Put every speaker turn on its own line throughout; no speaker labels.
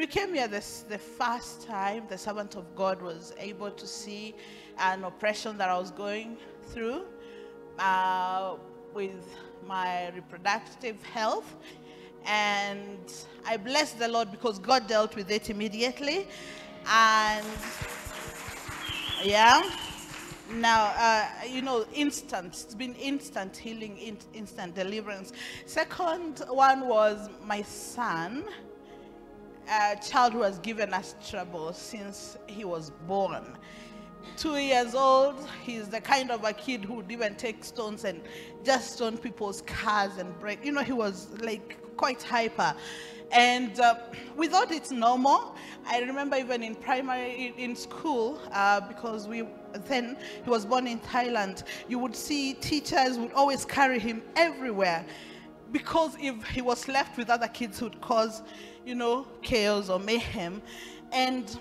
we came here the first time the servant of God was able to see an oppression that I was going through with my reproductive health. And I blessed the Lord because God dealt with it immediately. And yeah, now, you know, it's been instant healing, instant deliverance. Second one was my son, a child who has given us trouble since he was born. 2 years old, he's the kind of a kid who would even take stones and just stone people's cars and break. You know, he was like quite hyper. And we thought it's normal. I remember even in primary, in school, because he was born in Thailand, you would see teachers would always carry him everywhere, because if he was left with other kids who would cause, you know, chaos or mayhem. And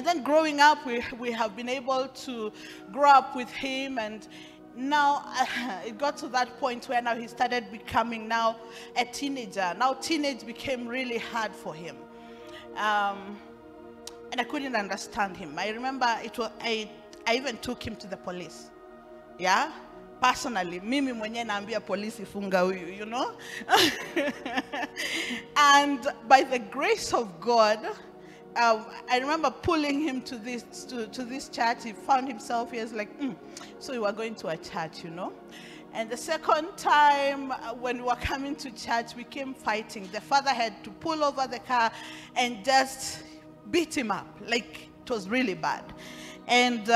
then growing up, we have been able to grow up with him, and now it got to that point where now he started becoming now a teenager. Now teenage became really hard for him. And I couldn't understand him. I remember I even took him to the police. Yeah? Personally, mimi mwenye naambia polisi funga huyu, you know? And by the grace of God, I remember pulling him to this church. He found himself, he was like, so we were going to a church, you know. And the second time when we were coming to church, we came fighting. The father had to pull over the car and just beat him up. Like, it was really bad. And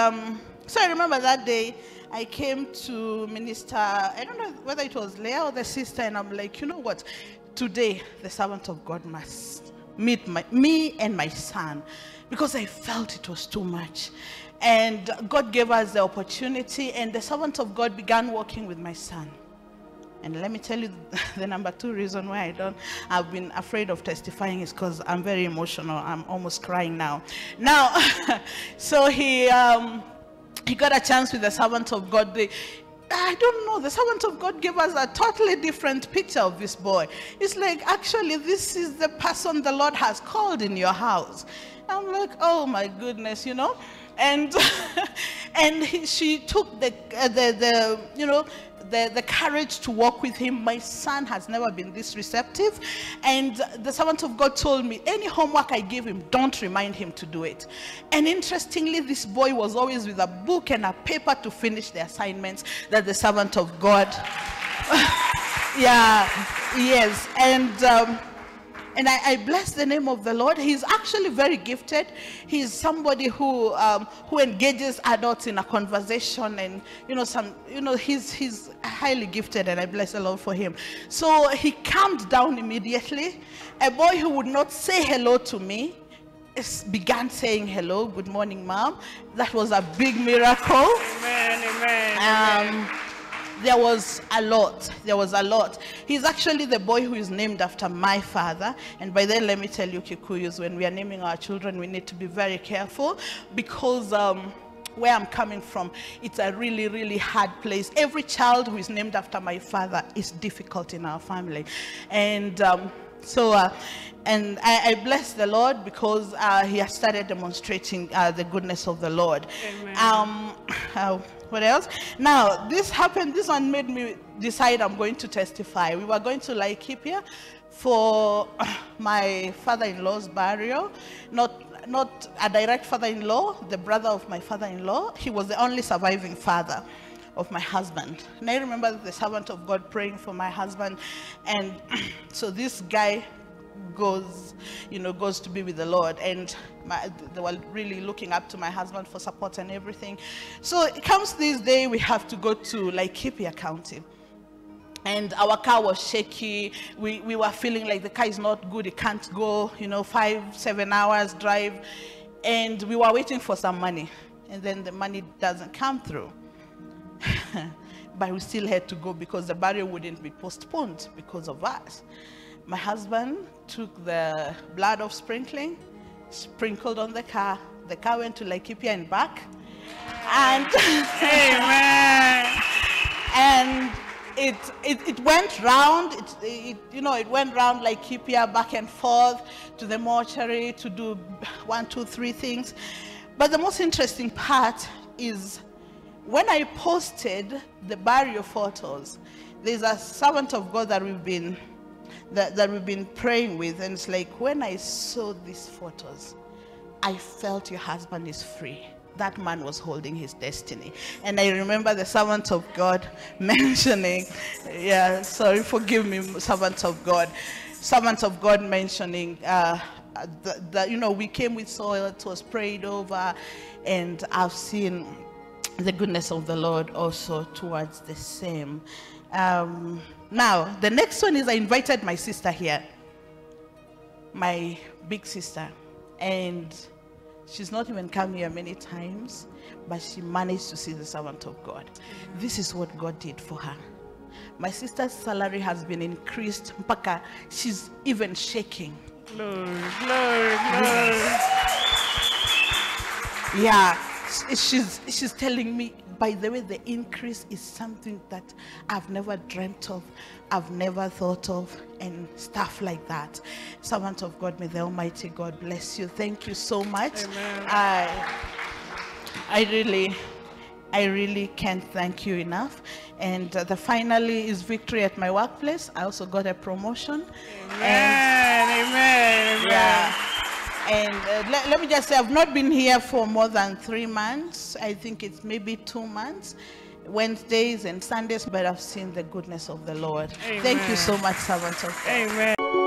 so I remember that day, I came to minister, I don't know whether it was Leah or the sister, and I'm like, you know what? Today, the servant of God must meet me and my son, because I felt it was too much. And God gave us the opportunity, and the servant of God began working with my son. And let me tell you, the number 2 reason why I've been afraid of testifying is because I'm very emotional. I'm almost crying now. Now, so he got a chance with the servant of God. I don't know, the servant of God gave us a totally different picture of this boy. It's like, actually, this is the person the Lord has called in your house. I'm like, oh my goodness, you know. And she took the courage to walk with him. My son has never been this receptive. And the servant of God told me, any homework I give him, don't remind him to do it. And interestingly, this boy was always with a book and a paper to finish the assignments that the servant of God, yeah, yes. And I bless the name of the Lord. He's actually very gifted. He's somebody who engages adults in a conversation, and he's highly gifted, and I bless the Lord for him. So he calmed down immediately. A boy who would not say hello to me began saying hello, good morning, mom. That was a big miracle.
Amen, amen.
There was a lot. He's actually the boy who is named after my father. And by then, let me tell you, Kikuyus, when we are naming our children, we need to be very careful, because where I'm coming from, it's a really, really hard place. Every child who is named after my father is difficult in our family. And and I bless the Lord, because he has started demonstrating the goodness of the Lord.
Amen.
What else? Now, this happened. This one made me decide I'm going to testify. We were going to Laikipia for my father-in-law's burial. Not a direct father-in-law, the brother of my father-in-law. He was the only surviving father of my husband. And I remember the servant of God praying for my husband. And so this guy goes to be with the Lord, and they were really looking up to my husband for support and everything. So it comes this day, we have to go to Laikipia County, and our car was shaky. We were feeling like the car is not good, it can't go 5-7 hours drive, and we were waiting for some money, and then the money doesn't come through. But we still had to go, because the burial wouldn't be postponed because of us. My husband took the blood of sprinkling, sprinkled on the car. The car went to Laikipia and back. And,
Amen.
and it went round. It went round like keep here back and forth to the mortuary to do 1, 2, 3 things. But the most interesting part is when I posted the burial photos. There's a servant of God that we've been praying with, and it's like when I saw these photos, I felt your husband is free. That man was holding his destiny. And I remember the servant of God mentioning, forgive me, servant of God mentioning we came with soil, it was prayed over, and I've seen the goodness of the Lord also towards the same. Now, the next one is I invited my sister here, my big sister, and she's not even come here many times, but she managed to see the servant of God. This is what God did for her. My sister's salary has been increased. Mpaka, she's even shaking.
Glory, glory, glory.
Yeah, she's telling me, by the way, the increase is something that I've never dreamt of, I've never thought of, and stuff like that. Servant of God, may the Almighty God bless you. Thank you so much.
Amen.
I really can't thank you enough. And the finally is victory at my workplace. I also got a promotion.
Amen.
Yeah. And let me just say, I've not been here for more than 3 months. I think it's maybe 2 months, Wednesdays and Sundays, but I've seen the goodness of the Lord.
Amen.
Thank you so much, servant of God.
Amen.